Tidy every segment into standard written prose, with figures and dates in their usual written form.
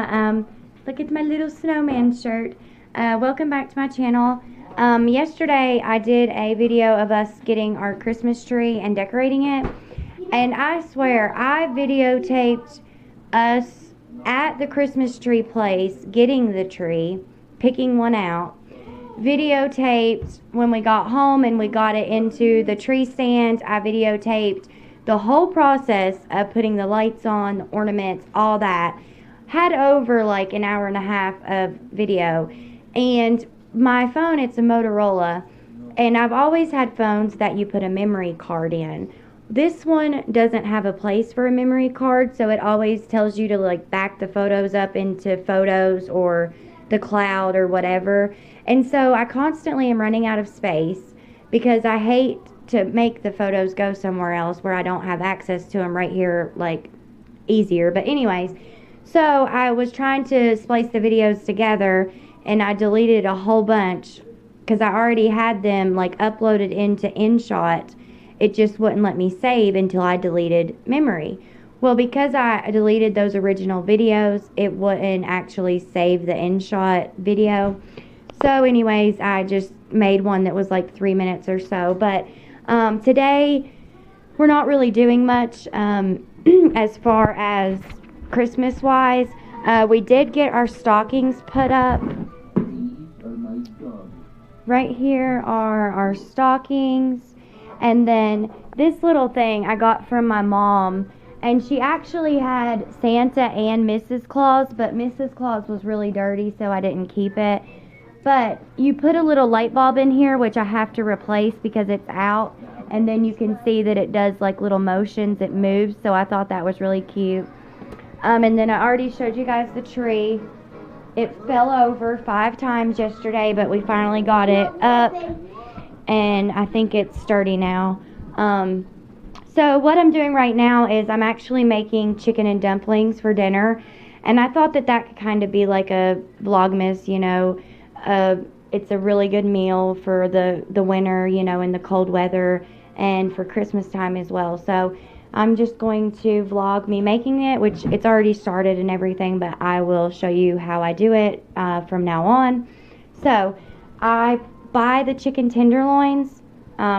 Look at my little snowman shirt. Welcome back to my channel. Yesterday I did a video of us getting our Christmas tree and decorating it, and I swear I videotaped us at the Christmas tree place getting the tree, picking one out, videotaped when we got home and we got it into the tree stand. I videotaped the whole process of putting the lights on, the ornaments, all that. Had over like an hour and a half of video. And my phone, it's a Motorola, and I've always had phones that you put a memory card in. This one doesn't have a place for a memory card, so it always tells you to like back the photos up into Photos or the cloud or whatever. And so I constantly am running out of space because I hate to make the photos go somewhere else where I don't have access to them right here, like easier. But anyways, so I was trying to splice the videos together, and I deleted a whole bunch because I already had them like uploaded into InShot. It just wouldn't let me save until I deleted memory. Well, because I deleted those original videos, it wouldn't actually save the InShot video. So anyways, I just made one that was like 3 minutes or so. But today, we're not really doing much as far as Christmas-wise. We did get our stockings put up. Right here are our stockings. And then this little thing I got from my mom. And she actually had Santa and Mrs. Claus, but Mrs. Claus was really dirty, so I didn't keep it. But you put a little light bulb in here, which I have to replace because it's out. And then you can see that it does like little motions, it moves. So I thought that was really cute. And then I already showed you guys the tree. It fell over 5 times yesterday, but we finally got it up. And I think it's sturdy now. So what I'm doing right now is I'm actually making chicken and dumplings for dinner. And I thought that that could kind of be like a Vlogmas, you know. It's a really good meal for the winter, you know, in the cold weather, and for Christmas time as well. So I'm just going to vlog me making it, which it's already started and everything, but I will show you how I do it from now on. So I buy the chicken tenderloins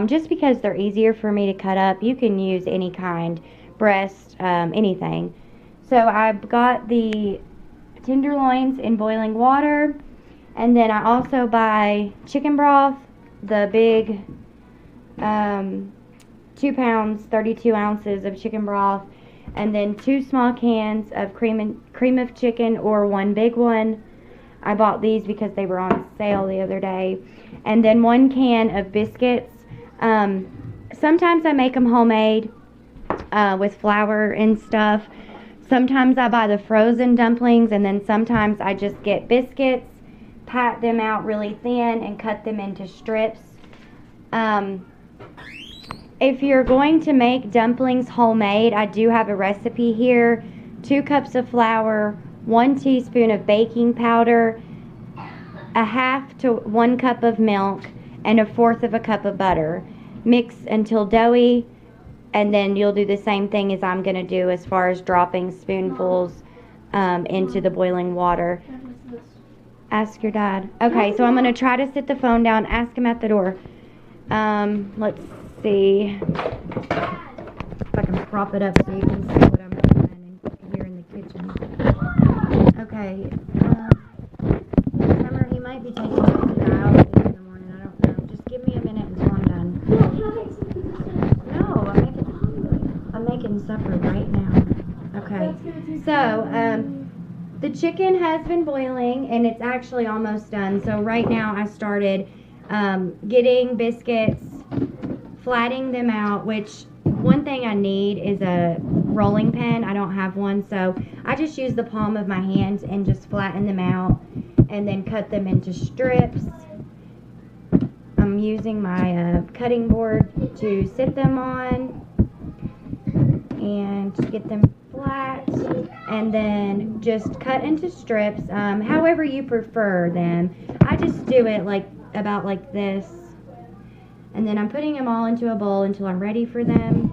just because they're easier for me to cut up. You can use any kind, breast, anything. So I've got the tenderloins in boiling water. And then I also buy chicken broth, the big 2 pounds, 32 ounces of chicken broth, and then 2 small cans of cream of chicken, or 1 big one. I bought these because they were on sale the other day. And then 1 can of biscuits. Sometimes I make them homemade with flour and stuff. Sometimes I buy the frozen dumplings, and then sometimes I just get biscuits, pat them out really thin, and cut them into strips. If you're going to make dumplings homemade, I do have a recipe here. 2 cups of flour, 1 teaspoon of baking powder, 1/2 to 1 cup of milk, and 1/4 cup of butter. Mix until doughy, and then you'll do the same thing as I'm going to do as far as dropping spoonfuls into the boiling water. Ask your dad. Okay, so I'm going to try to sit the phone down. Ask him at the door. Let's see if I can prop it up so you can see what I'm doing here in the kitchen. Okay. Summer, he might be taking us to dialysis in the morning. I don't know. Just give me a minute until I'm done. No, I'm making supper right now. Okay. So, the chicken has been boiling, and it's actually almost done. So right now I started getting biscuits, flattening them out, which one thing I need is a rolling pin. I don't have one, so I just use the palm of my hand and just flatten them out and then cut them into strips. I'm using my cutting board to sit them on and get them flat, and then just cut into strips however you prefer them. I just do it like about like this, and then I'm putting them all into a bowl until I'm ready for them.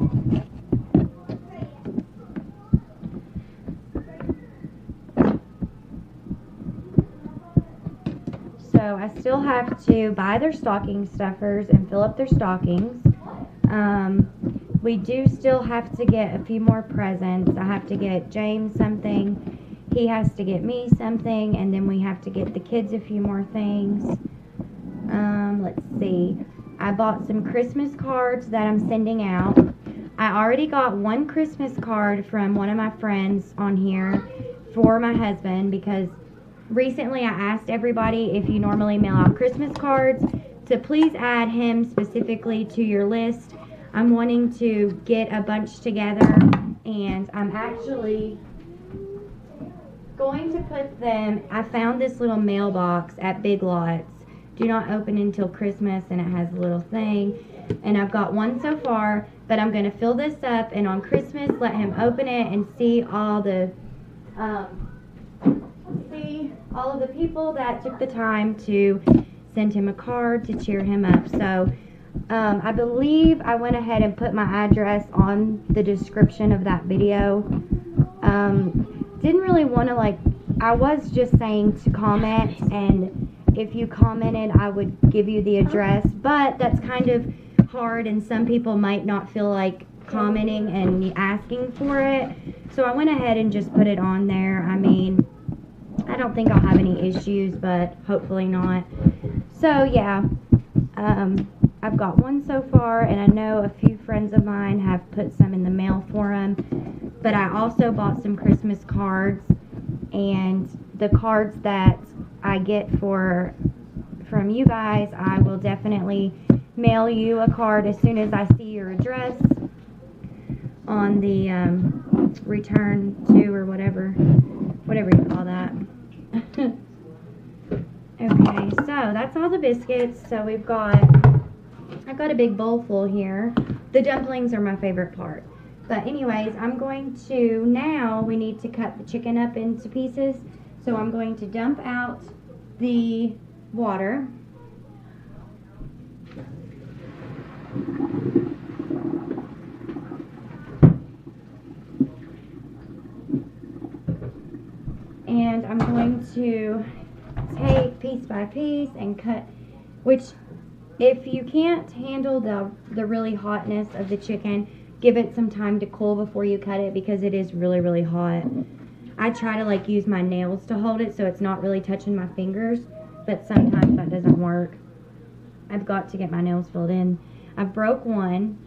So I still have to buy their stocking stuffers and fill up their stockings. We do still have to get a few more presents. I have to get James something. He has to get me something. And then we have to get the kids a few more things. Let's see. I bought some Christmas cards that I'm sending out. I already got one Christmas card from one of my friends on here for my husband, because recently I asked everybody, if you normally mail out Christmas cards, to please add him specifically to your list. I'm wanting to get a bunch together, and I'm actually going to put them, I found this little mailbox at Big Lots. Do not open until Christmas, and it has a little thing. And I've got one so far, but I'm going to fill this up, and on Christmas let him open it and see all the people that took the time to send him a card to cheer him up. So I believe I went ahead and put my address on the description of that video. Didn't really want to, I was just saying to comment, and if you commented I would give you the address, but that's kind of hard, and some people might not feel like commenting and asking for it. So I went ahead and just put it on there. I mean, I don't think I'll have any issues, but hopefully not. So yeah, I've got one so far, and I know a few friends of mine have put some in the mail for them. But I also bought some Christmas cards, and the cards that I get from you guys, I will definitely mail you a card as soon as I see your address on the return to, or whatever you call that. Okay, so that's all the biscuits. So I've got a big bowl full here. The dumplings are my favorite part. But anyways, now we need to cut the chicken up into pieces. So I'm going to dump out the water. And I'm going to take piece by piece and cut, which if you can't handle the really hotness of the chicken, give it some time to cool before you cut it, because it is really, really hot. I try to use my nails to hold it so it's not really touching my fingers, but sometimes that doesn't work. I've got to get my nails filled in. I broke one,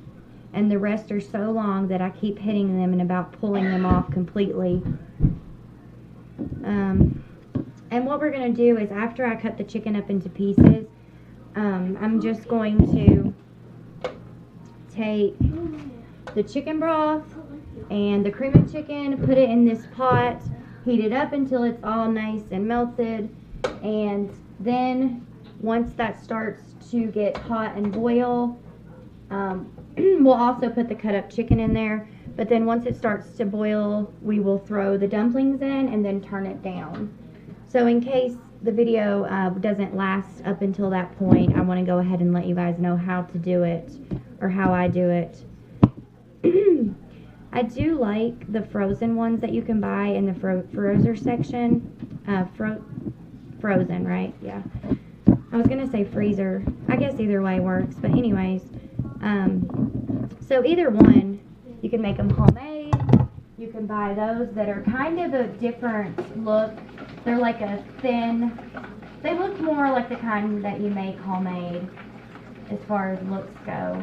and the rest are so long that I keep hitting them and about pulling them off completely. And what we're going to do is, after I cut the chicken up into pieces, I'm just going to take the chicken broth and the cream of chicken, put it in this pot, heat it up until it's all nice and melted, and then once that starts to get hot and boil, we'll also put the cut up chicken in there. But then once it starts to boil, we will throw the dumplings in and then turn it down. So in case the video doesn't last up until that point, I want to go ahead and let you guys know how to do it, or how I do it. I do like the frozen ones that you can buy in the frozen section. Frozen, right? Yeah. I was going to say freezer. I guess either way works. But anyways, so either one, you can make them homemade. You can buy those that are kind of a different look. They're like a thin, they look more like the kind that you make homemade as far as looks go.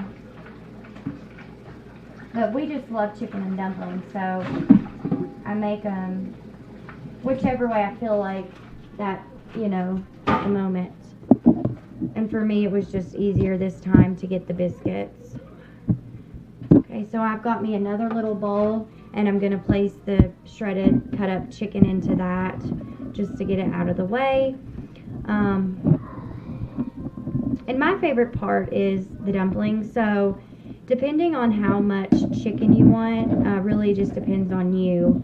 But we just love chicken and dumplings, so I make them whichever way I feel like that, at the moment. And for me, it was just easier this time to get the biscuits. Okay, so I've got me another little bowl, and I'm going to place the shredded cut up chicken into that just to get it out of the way. And my favorite part is the dumplings. So depending on how much chicken you want, really just depends on you.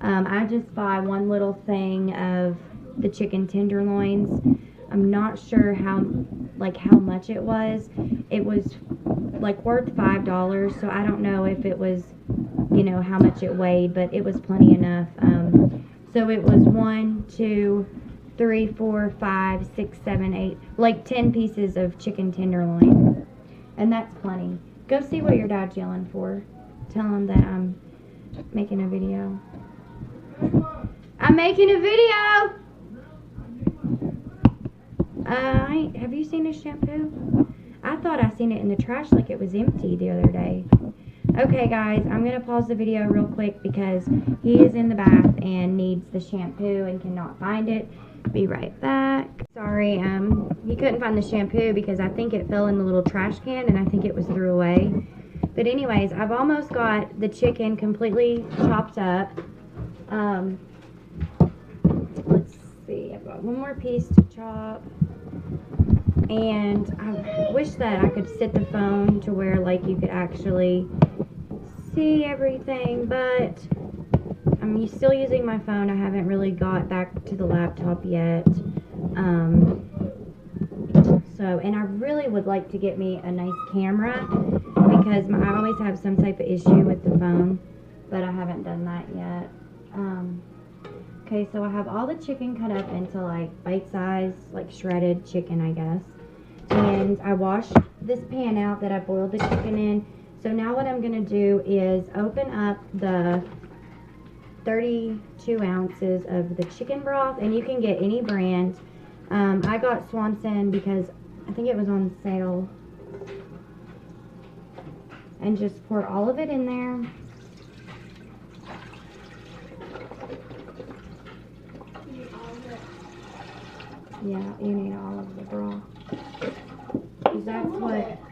I just buy one little thing of the chicken tenderloins. I'm not sure how much it was. It was worth $5, so I don't know if it was, how much it weighed, but it was plenty enough. So it was 1, 2, 3, 4, 5, 6, 7, 8, like 10 pieces of chicken tenderloin. And that's plenty. Go see what your dad's yelling for. Tell him that I'm making a video. I'm making a video! Have you seen his shampoo? I thought I seen it in the trash like it was empty the other day. Okay guys, I'm going to pause the video real quick because he is in the bath and needs the shampoo and cannot find it. Be right back. Sorry, he couldn't find the shampoo because I think it fell in the little trash can and I think it was threw away. But anyways, I've almost got the chicken completely chopped up. Let's see, I've got one more piece to chop. And I wish that I could set the phone to where like you could actually see everything, but I'm still using my phone. I haven't really got back to the laptop yet. And I really would like to get me a nice camera because I always have some type of issue with the phone, but I haven't done that yet. Okay, so I have all the chicken cut up into like bite-size, like shredded chicken, I guess. And I washed this pan out that I boiled the chicken in. So now what I'm going to do is open up the 32 ounces of the chicken broth. And you can get any brand. I got Swanson because I think it was on sale. And just pour all of it in there. Yeah, you need all of the broth.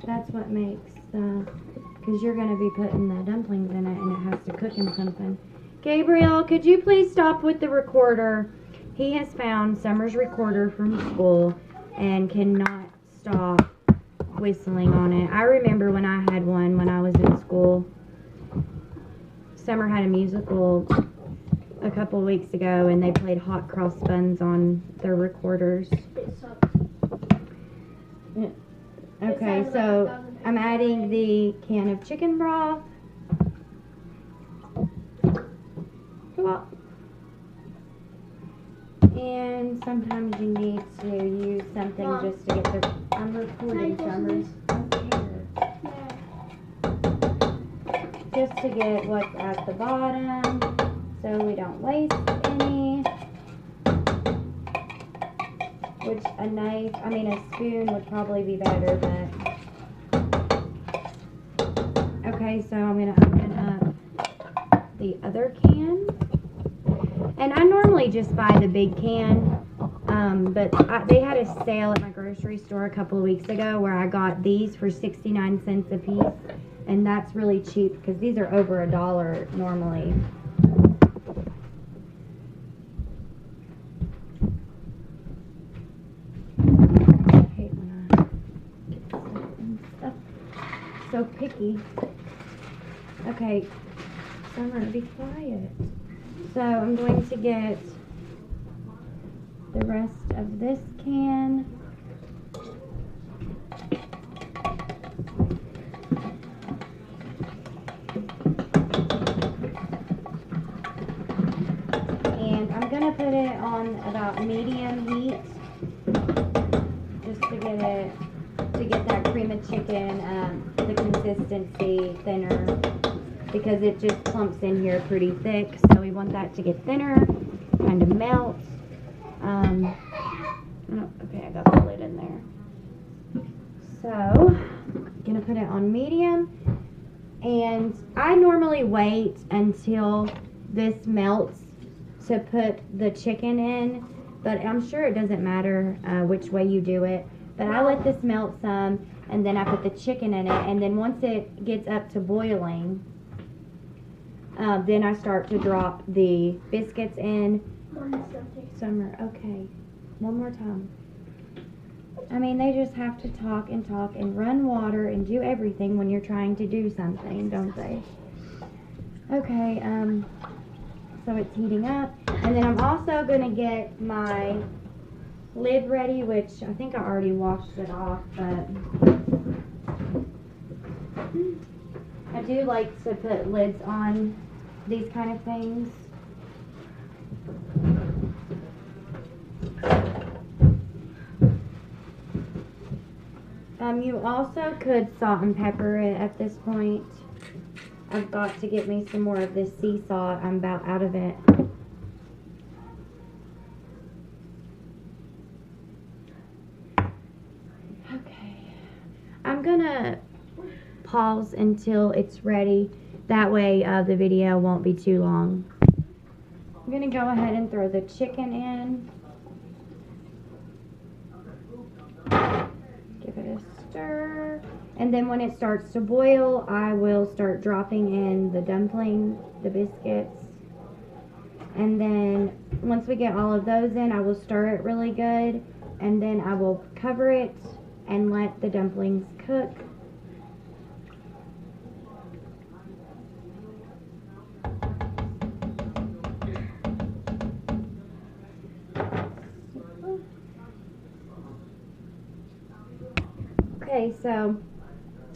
That's what makes the, because you're going to be putting the dumplings in it and it has to cook in something. Gabriel, could you please stop with the recorder? He has found Summer's recorder from school and cannot stop whistling on it. I remember when I had one when I was in school. Summer had a musical a couple weeks ago and they played hot cross buns on their recorders. Okay, so I'm adding the can of chicken broth. And sometimes you need to use something just to get the, I'm recording, Summer. Just to get what's at the bottom so we don't waste any. Which a spoon would probably be better, but. Okay, so I'm going to open up the other can. And I normally just buy the big can, but they had a sale at my grocery store a couple of weeks ago where I got these for 69 cents a piece. And that's really cheap because these are over $1 normally. So picky. Okay, Summer, be quiet. So I'm going to get the rest of this can. And I'm going to put it on about medium heat just to get that cream of chicken, the consistency thinner, because it just clumps in here pretty thick. So we want that to get thinner, kind of melt. Okay, I got the lid in there. So I'm gonna put it on medium, and I normally wait until this melts to put the chicken in, but I'm sure it doesn't matter which way you do it. But I let this melt some, and then I put the chicken in it, and then once it gets up to boiling, then I start to drop the biscuits in. Summer, okay. One more time. I mean, they just have to talk and run water and do everything when you're trying to do something, don't they? Okay, so it's heating up. And then I'm also going to get my lid ready, which I think I already washed it off, but I do like to put lids on these kind of things. You also could salt and pepper it at this point. I've got to get me some more of this sea salt. I'm about out of it. Okay. I'm gonna pause until it's ready. That way the video won't be too long. I'm gonna go ahead and throw the chicken in. Give it a stir. And then when it starts to boil, I will start dropping in the dumplings, the biscuits. And then once we get all of those in, I will stir it really good. And then I will cover it and let the dumplings cook. Okay, so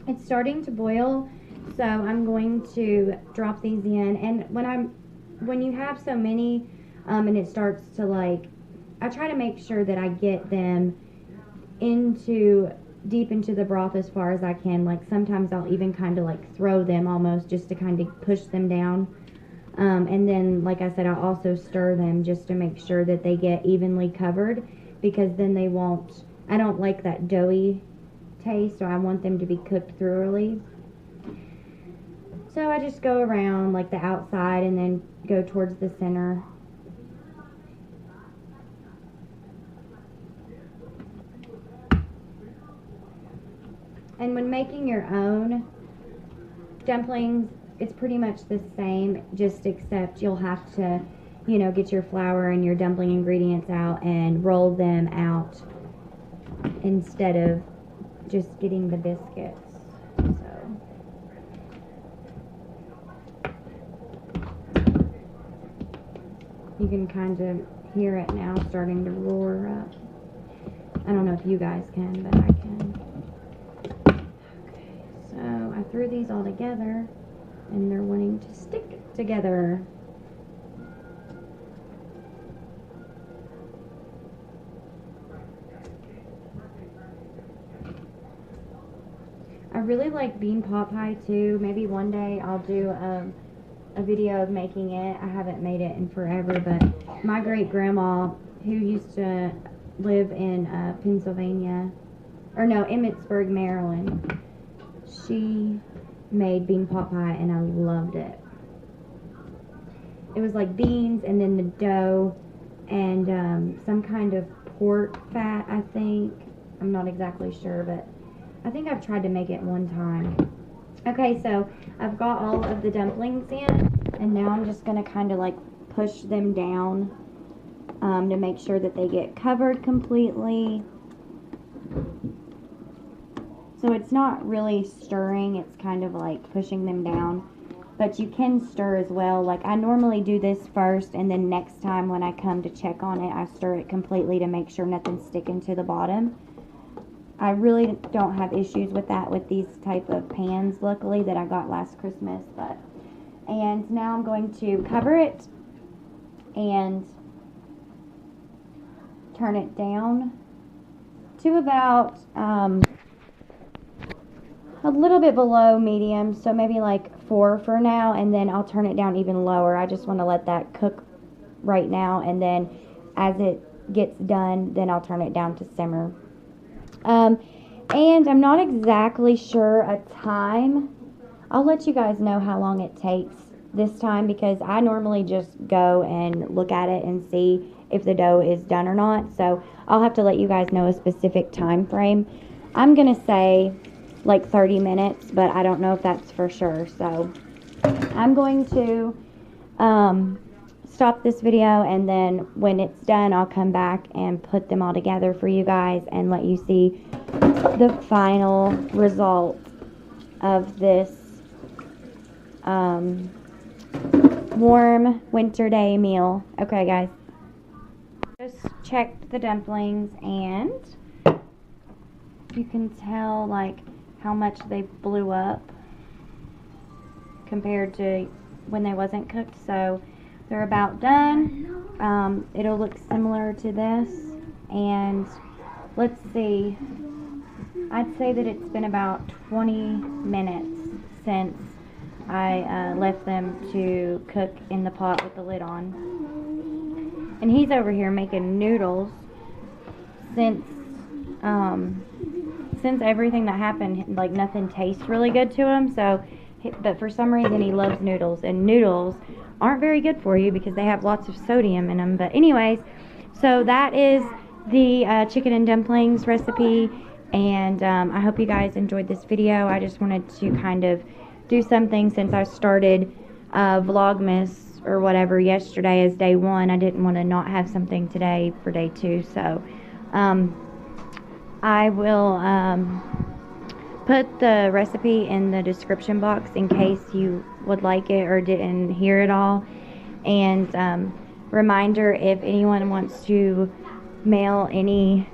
it's starting to boil, so I'm going to drop these in. And when you have so many and it starts to, like, I try to make sure that I get them deep into the broth as far as I can. Like, sometimes I'll even kind of like throw them almost just to kind of push them down. And then, like I said, I'll also stir them just to make sure that they get evenly covered, because then they won't, I don't like that doughy taste, so I want them to be cooked thoroughly. So I just go around like the outside and then go towards the center. And when making your own dumplings, it's pretty much the same, just except you'll have to, you know, get your flour and your dumpling ingredients out and roll them out instead of just getting the biscuits. So you can kind of hear it now starting to roar up. I don't know if you guys can, but I can. Okay, so I threw these all together and they're wanting to stick together. I really like bean pot pie too. Maybe one day I'll do a video of making it. I haven't made it in forever, but my great grandma, who used to live in Pennsylvania, or no, Emmitsburg, Maryland, she made bean pot pie and I loved it. It was like beans and then the dough and some kind of pork fat, I think. I'm not exactly sure, but I think I've tried to make it one time. Okay, so I've got all of the dumplings in, and now I'm just going to kind of like push them down to make sure that they get covered completely. So it's not really stirring, it's kind of like pushing them down. But you can stir as well. Like, I normally do this first, and then next time when I come to check on it, I stir it completely to make sure nothing's sticking to the bottom. I really don't have issues with that with these type of pans, luckily, that I got last Christmas. And now I'm going to cover it and turn it down to about a little bit below medium, so maybe like 4 for now, and then I'll turn it down even lower. I just want to let that cook right now, and then as it gets done, then I'll turn it down to simmer. And I'm not exactly sure a time. I'll let you guys know how long it takes this time, because I normally just go and look at it and see if the dough is done or not. So I'll have to let you guys know a specific time frame. I'm going to say like 30 minutes, but I don't know if that's for sure. So I'm going to stop this video, and then when it's done, I'll come back and put them all together for you guys and let you see the final result of this warm winter day meal. Okay, guys. Just checked the dumplings, and you can tell like how much they blew up compared to when they wasn't cooked. So they're about done. It'll look similar to this, and let's see. I'd say that it's been about 20 minutes since I left them to cook in the pot with the lid on. And he's over here making noodles since everything that happened, like nothing tastes really good to him. So, but for some reason he loves noodles, and noodles aren't very good for you because they have lots of sodium in them. But anyways, so that is the chicken and dumplings recipe, and I hope you guys enjoyed this video. I just wanted to kind of do something since I started Vlogmas or whatever yesterday as day 1. I didn't want to not have something today for day 2, so I will put the recipe in the description box in case you would like it or didn't hear it all. And reminder, if anyone wants to mail any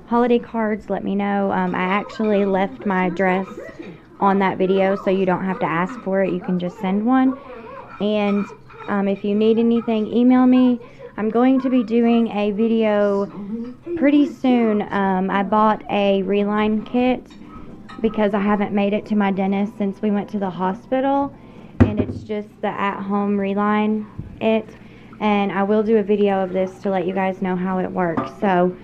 holiday cards, let me know. I actually left my address on that video, so you don't have to ask for it. You can just send one. And if you need anything, email me. I'm going to be doing a video pretty soon. I bought a reline kit because I haven't made it to my dentist since we went to the hospital, and it's just the at-home reline it, and I will do a video of this to let you guys know how it works. So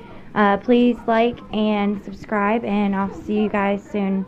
please like and subscribe, and I'll see you guys soon.